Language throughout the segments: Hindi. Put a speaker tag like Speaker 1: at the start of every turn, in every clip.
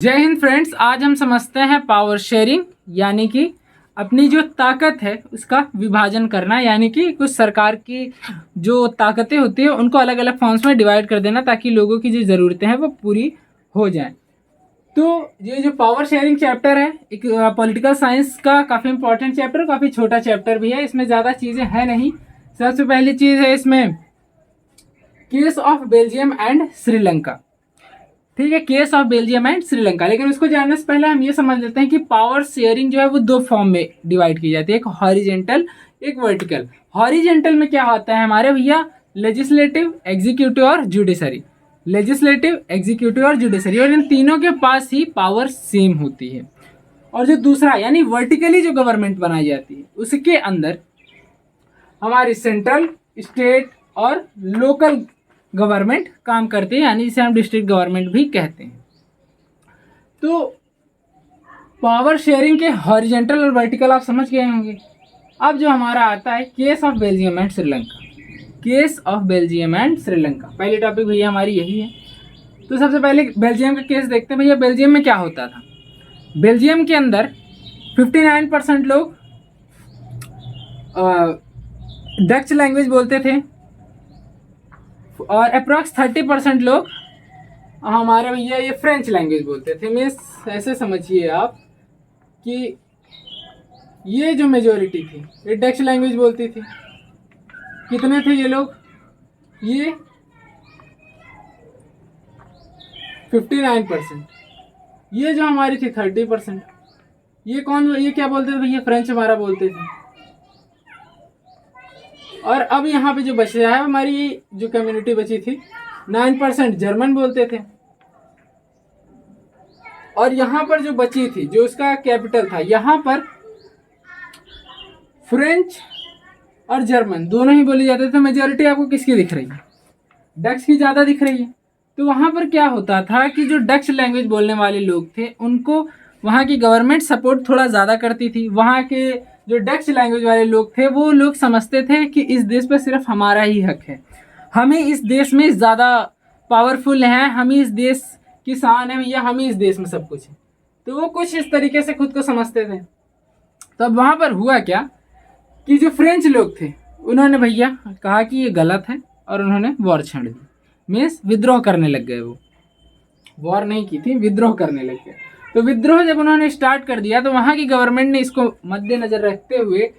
Speaker 1: जय हिंद फ्रेंड्स। आज हम समझते हैं पावर शेयरिंग यानी कि अपनी जो ताकत है उसका विभाजन करना, यानी कि कुछ सरकार की जो ताकतें होती है उनको अलग अलग फॉर्म्स में डिवाइड कर देना ताकि लोगों की जो ज़रूरतें हैं वो पूरी हो जाएं। तो ये जो पावर शेयरिंग चैप्टर है एक पॉलिटिकल साइंस का काफ़ी इंपॉर्टेंट चैप्टर, काफ़ी छोटा चैप्टर भी है। इसमें ज़्यादा चीज़ें हैं नहीं। सबसे पहली चीज़ है इसमें case of Belgium and Sri Lanka. ठीक है, case of Belgium and Sri Lanka. लेकिन उसको जानने से पहले हम ये समझ लेते हैं कि पावर शेयरिंग जो है वो दो फॉर्म में डिवाइड की जाती है, एक हॉरिजेंटल एक वर्टिकल। हॉरिजेंटल में क्या होता है हमारे भैया, लेजिस्लेटिव, एग्जीक्यूटिव और जुडिशरी। लेजिस्लेटिव, एग्जीक्यूटिव और जुडिशरी, और इन तीनों के पास ही पावर सेम होती है। और जो दूसरा यानी वर्टिकली जो गवर्नमेंट बनाई जाती है उसके अंदर हमारी सेंट्रल, स्टेट और लोकल गवर्नमेंट काम करते हैं, यानी जिसे हम डिस्ट्रिक्ट गवर्नमेंट भी कहते हैं। तो पावर शेयरिंग के हॉरिजेंटल और वर्टिकल आप समझ गए होंगे। अब जो हमारा आता है case of Belgium and Sri Lanka. Case of Belgium and Sri Lanka पहली टॉपिक भैया हमारी यही है। तो सबसे पहले बेल्जियम का केस देखते हैं। भैया बेल्जियम में क्या होता था, बेल्जियम के अंदर 59% लोग डच लैंग्वेज बोलते थे और अप्रॉक्स 30% लोग हमारे भैया ये फ्रेंच लैंग्वेज बोलते थे। मीन्स ऐसे समझिए आप कि ये जो मेजोरिटी थी ये डच लैंग्वेज बोलती थी। कितने थे ये लोग, ये 59%। ये जो हमारी थी 30%। ये कौन, ये क्या बोलते थे भैया, फ्रेंच हमारा बोलते थे। और अब यहाँ पे जो बचा है हमारी जो कम्युनिटी बची थी 9% जर्मन बोलते थे। और यहाँ पर जो बची थी जो उसका कैपिटल था, यहाँ पर फ्रेंच और जर्मन दोनों ही बोली जाते थे। मेजोरिटी आपको किसकी दिख रही है, डच की ज़्यादा दिख रही है। तो वहाँ पर क्या होता था कि जो डच लैंग्वेज बोलने वाले लोग थे उनको वहाँ की गवर्नमेंट सपोर्ट थोड़ा ज़्यादा करती थी। वहाँ के जो डच लैंग्वेज वाले लोग थे वो लोग समझते थे कि इस देश पर सिर्फ हमारा ही हक है, हम ही इस देश में ज़्यादा पावरफुल हैं, हम ही इस देश की शान है भैया, हम ही इस देश में सब कुछ है। तो वो कुछ इस तरीके से खुद को समझते थे। तब वहाँ पर हुआ क्या कि जो फ्रेंच लोग थे उन्होंने भैया कहा कि ये गलत है और उन्होंने वॉर छेड़ दी। मीन्स विद्रोह करने लग गए। वो वॉर नहीं की थी, विद्रोह करने लग गए। तो विद्रोह जब उन्होंने स्टार्ट कर दिया तो वहाँ की गवर्नमेंट ने इसको मद्देनजर रखते हुए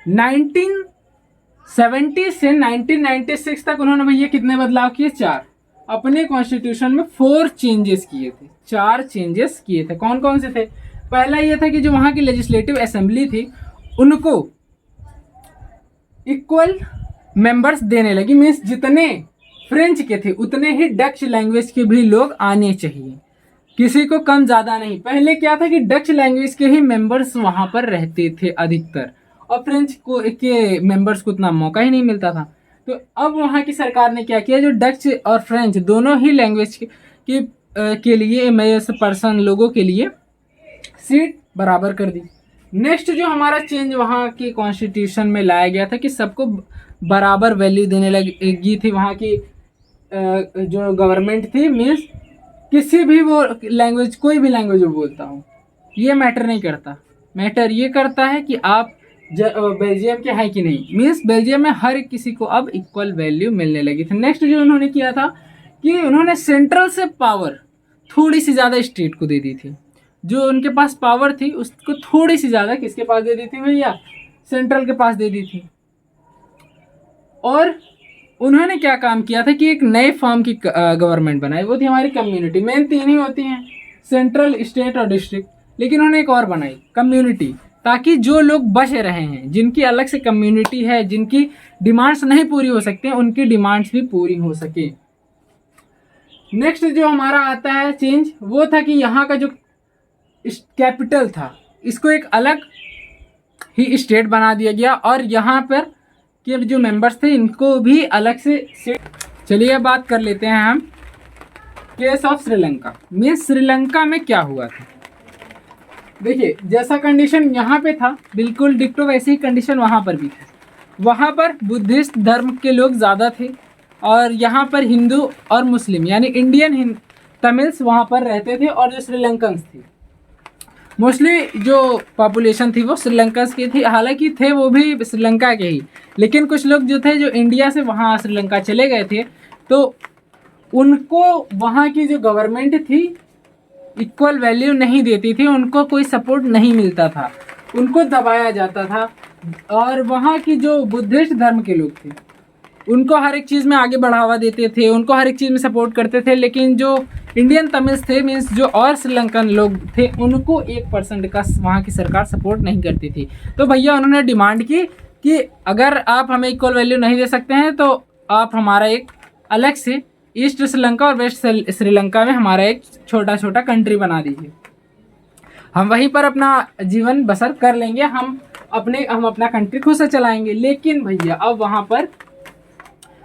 Speaker 1: 1970 से 1996 तक उन्होंने भैया कितने बदलाव किए, 4। अपने कॉन्स्टिट्यूशन में 4 चेंजेस किए थे, 4 चेंजेस किए थे। कौन कौन से थे, पहला ये था कि जो वहाँ की लेजिस्लेटिव असेंबली थी उनको इक्वल मेंबर्स देने लगी। मीन्स जितने फ्रेंच के थे उतने ही डच लैंग्वेज के भी लोग आने चाहिए, किसी को कम ज़्यादा नहीं। पहले क्या था कि डच लैंग्वेज के ही मेंबर्स वहाँ पर रहते थे अधिकतर, और फ्रेंच को के मेंबर्स को उतना मौका ही नहीं मिलता था। तो अब वहाँ की सरकार ने क्या किया, जो डच और फ्रेंच दोनों ही लैंग्वेज के लिए पर्सन लोगों के लिए सीट बराबर कर दी। नेक्स्ट जो हमारा चेंज वहाँ की कॉन्स्टिट्यूशन में लाया गया था कि सबको बराबर वैल्यू देने लगी थी वहाँ की जो गवर्नमेंट थी। मीन्स किसी भी वो लैंग्वेज, कोई भी लैंग्वेज वो बोलता हो, ये मैटर नहीं करता। मैटर ये करता है कि आप बेल्जियम के हैं कि नहीं। मीन्स बेल्जियम में हर किसी को अब इक्वल वैल्यू मिलने लगी थी। नेक्स्ट जो उन्होंने किया था कि उन्होंने सेंट्रल से पावर थोड़ी सी ज़्यादा स्टेट को दे दी थी। जो उनके पास पावर थी उसको थोड़ी सी ज़्यादा किसके पास दे दी थी भैया, सेंट्रल के पास दे दी थी। और उन्होंने क्या काम किया था कि एक नए फॉर्म की गवर्नमेंट बनाई, वो थी हमारी कम्युनिटी। मेन 3 ही होती हैं, सेंट्रल, स्टेट और डिस्ट्रिक्ट। लेकिन उन्होंने एक और बनाई, कम्युनिटी, ताकि जो लोग बचे रहे हैं, जिनकी अलग से कम्युनिटी है, जिनकी डिमांड्स नहीं पूरी हो सकती हैं, उनकी डिमांड्स भी पूरी हो सके। नेक्स्ट जो हमारा आता है चेंज, वो था कि यहाँ का जो कैपिटल था इसको एक अलग ही स्टेट बना दिया गया, और यहाँ पर के जो मेंबर्स थे इनको भी अलग से चलिए बात कर लेते हैं हम केस ऑफ श्रीलंका में। श्रीलंका में क्या हुआ था, देखिए जैसा कंडीशन यहाँ पे था बिल्कुल डिक्टो वैसी ही कंडीशन वहाँ पर भी था। वहाँ पर बुद्धिस्ट धर्म के लोग ज़्यादा थे और यहाँ पर हिंदू और मुस्लिम यानी इंडियन तमिल्स वहाँ पर रहते थे और जो श्रीलंकन्स थे, मोस्टली जो पॉपुलेशन थी वो श्रीलंकन्स की थी। हालांकि थे वो भी श्रीलंका के ही, लेकिन कुछ लोग जो थे जो इंडिया से वहाँ श्रीलंका चले गए थे, तो उनको वहाँ की जो गवर्नमेंट थी इक्वल वैल्यू नहीं देती थी, उनको कोई सपोर्ट नहीं मिलता था, उनको दबाया जाता था। और वहाँ की जो बुद्धिस्ट धर्म के लोग थे उनको हर एक चीज़ में आगे बढ़ावा देते थे, उनको हर एक चीज़ में सपोर्ट करते थे। लेकिन जो इंडियन तमिल्स थे, मीन्स जो और श्रीलंकन लोग थे, उनको 1% का वहाँ की सरकार सपोर्ट नहीं करती थी। तो भैया उन्होंने डिमांड की कि अगर आप हमें इक्वल वैल्यू नहीं दे सकते हैं तो आप हमारा एक अलग से ईस्ट श्रीलंका और वेस्ट श्रीलंका में हमारा एक छोटा छोटा कंट्री बना दीजिए, हम वहीं पर अपना जीवन बसर कर लेंगे, हम अपना कंट्री खुद से चलाएंगे। लेकिन भैया अब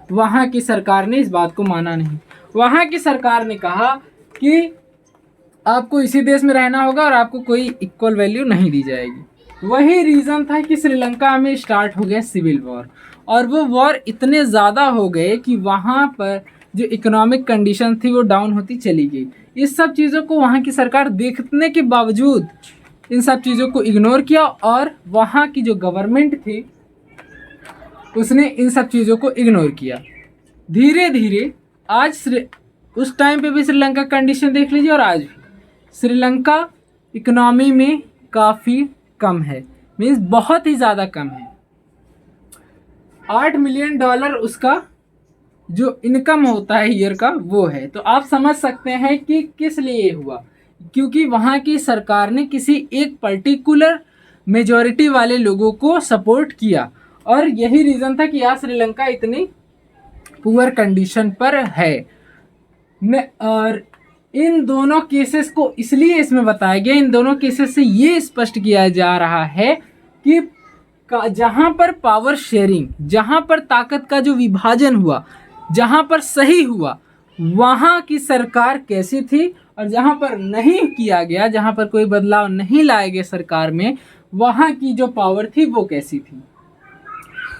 Speaker 1: वहाँ की सरकार ने इस बात को माना नहीं। वहाँ की सरकार ने कहा कि आपको इसी देश में रहना होगा और आपको कोई इक्वल वैल्यू नहीं दी जाएगी। वही रीज़न था कि श्रीलंका में स्टार्ट हो गया सिविल वॉर, और वो वॉर इतने ज़्यादा हो गए कि वहाँ पर जो इकोनॉमिक कंडीशन थी वो डाउन होती चली गई। इस सब चीज़ों को वहाँ की सरकार देखने के बावजूद इन सब चीज़ों को इग्नोर किया, और वहाँ की जो गवर्नमेंट थी उसने इन सब चीज़ों को इग्नोर किया। धीरे धीरे आज उस टाइम पे भी श्रीलंका कंडीशन देख लीजिए, और आज श्रीलंका इकोनॉमी में काफ़ी कम है, मीन्स बहुत ही ज़्यादा कम है। $8 मिलियन उसका जो इनकम होता है ईयर का वो है। तो आप समझ सकते हैं कि किस लिए हुआ, क्योंकि वहाँ की सरकार ने किसी एक पर्टिकुलर मेजॉरिटी वाले लोगों को सपोर्ट किया, और यही रीज़न था कि आज श्रीलंका इतनी पुअर कंडीशन पर है। और इन दोनों केसेस को इसलिए इसमें बताया गया, इन दोनों केसेस से ये स्पष्ट किया जा रहा है कि जहाँ पर पावर शेयरिंग, जहाँ पर ताकत का जो विभाजन हुआ, जहाँ पर सही हुआ, वहाँ की सरकार कैसी थी, और जहाँ पर नहीं किया गया, जहाँ पर कोई बदलाव नहीं लाए गए सरकार में, वहाँ की जो पावर थी वो कैसी थी।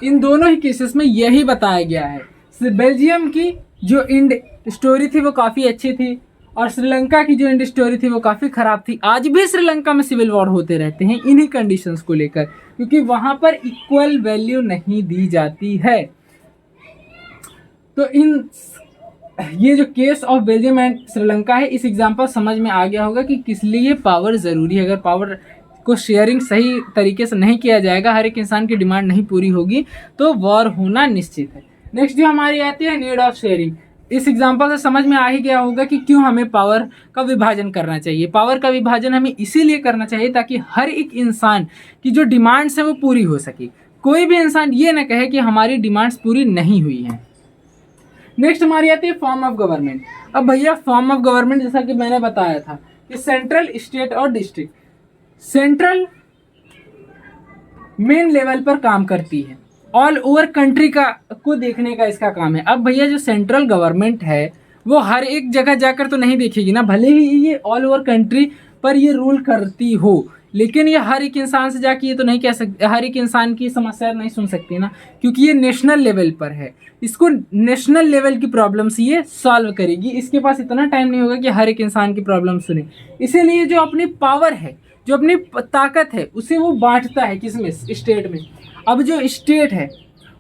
Speaker 1: इन दोनों ही केसेस में यही बताया गया है। बेल्जियम की जो इंड स्टोरी थी वो काफ़ी अच्छी थी, और श्रीलंका की जो इंड स्टोरी थी वो काफ़ी ख़राब थी। आज भी श्रीलंका में सिविल वॉर होते रहते हैं इन्हीं कंडीशंस को लेकर, क्योंकि वहाँ पर इक्वल वैल्यू नहीं दी जाती है। तो ये जो case of Belgium and Sri Lanka है, इस एग्जाम्पल समझ में आ गया होगा कि किस लिए पावर ज़रूरी है। अगर पावर को शेयरिंग सही तरीके से नहीं किया जाएगा, हर एक इंसान की डिमांड नहीं पूरी होगी, तो वॉर होना निश्चित है। नेक्स्ट जो हमारी आती है नीड ऑफ शेयरिंग। इस एग्जाम्पल से समझ में आ ही गया होगा कि क्यों हमें पावर का विभाजन करना चाहिए। पावर का विभाजन हमें इसीलिए करना चाहिए ताकि हर एक इंसान की जो डिमांड्स है वो पूरी हो सके। कोई भी इंसान ये ना कहे कि हमारी डिमांड्स पूरी नहीं हुई हैं। नेक्स्ट हमारी आती है फॉर्म ऑफ गवर्नमेंट। अब भैया फॉर्म ऑफ गवर्नमेंट जैसा कि मैंने बताया था कि सेंट्रल, स्टेट और डिस्ट्रिक्ट। सेंट्रल मेन लेवल पर काम करती है, ऑल ओवर कंट्री को देखने का इसका काम है। अब भैया जो सेंट्रल गवर्नमेंट है वो हर एक जगह जाकर तो नहीं देखेगी ना, भले ही ये ऑल ओवर कंट्री पर ये रूल करती हो, लेकिन ये हर एक इंसान से जाके ये तो नहीं कह सकती, हर एक इंसान की समस्या नहीं सुन सकती ना, क्योंकि ये नेशनल लेवल पर है। इसको नेशनल लेवल की प्रॉब्लम्स ये सॉल्व करेगी। इसके पास इतना टाइम नहीं होगा कि हर एक इंसान की प्रॉब्लम सुने। इसीलिए जो अपनी पावर है, जो अपनी ताकत है, उसे वो बांटता है किसमें, स्टेट में। अब जो स्टेट है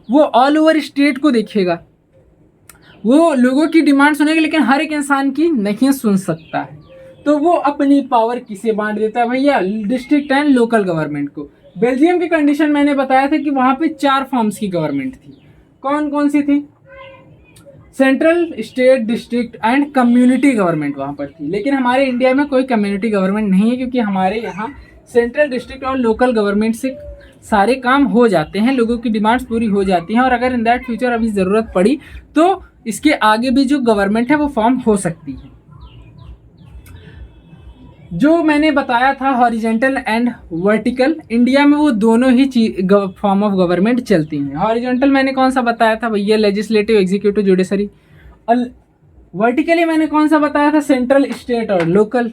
Speaker 1: वो ऑल ओवर स्टेट को देखेगा, वो लोगों की डिमांड सुनेगा, लेकिन हर एक इंसान की नहीं सुन सकता है। तो वो अपनी पावर किसे बांट देता है भैया, डिस्ट्रिक्ट एंड लोकल गवर्नमेंट को। बेल्जियम की कंडीशन मैंने बताया था कि वहाँ पे 4 फॉर्म्स की गवर्नमेंट थी। कौन कौन सी थी? Central, state, district and community government वहाँ पर थी। लेकिन हमारे इंडिया में कोई कम्युनिटी गवर्नमेंट नहीं है, क्योंकि हमारे यहाँ सेंट्रल, डिस्ट्रिक्ट और लोकल गवर्नमेंट से सारे काम हो जाते हैं, लोगों की डिमांड्स पूरी हो जाती हैं। और अगर इन दैट फ्यूचर अभी ज़रूरत पड़ी तो इसके आगे भी जो गवर्नमेंट है वो फॉर्म हो सकती है। जो मैंने बताया था हॉरिजेंटल एंड वर्टिकल, इंडिया में वो दोनों ही फॉर्म ऑफ गवर्नमेंट चलती हैं। हॉरिजेंटल मैंने कौन सा बताया था भैया, लेजिस्लेटिव, एग्जीक्यूटिव, जुडिशरी। और वर्टिकली मैंने कौन सा बताया था, सेंट्रल, स्टेट और लोकल।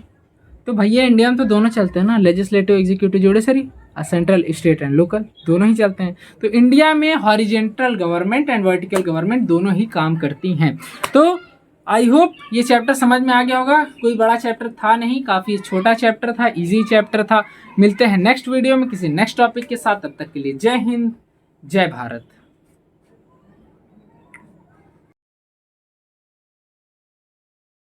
Speaker 1: तो भैया इंडिया में तो दोनों चलते हैं ना, legislative, executive, judiciary, central, state and local, दोनों ही चलते हैं। तो इंडिया में horizontal government and vertical government दोनों ही काम करती हैं। तो आई होप ये चैप्टर समझ में आ गया होगा। कोई बड़ा चैप्टर था नहीं, काफ़ी छोटा चैप्टर था, इजी चैप्टर था। मिलते हैं नेक्स्ट वीडियो में किसी नेक्स्ट टॉपिक के साथ। तब तक के लिए जय हिंद, जय भारत।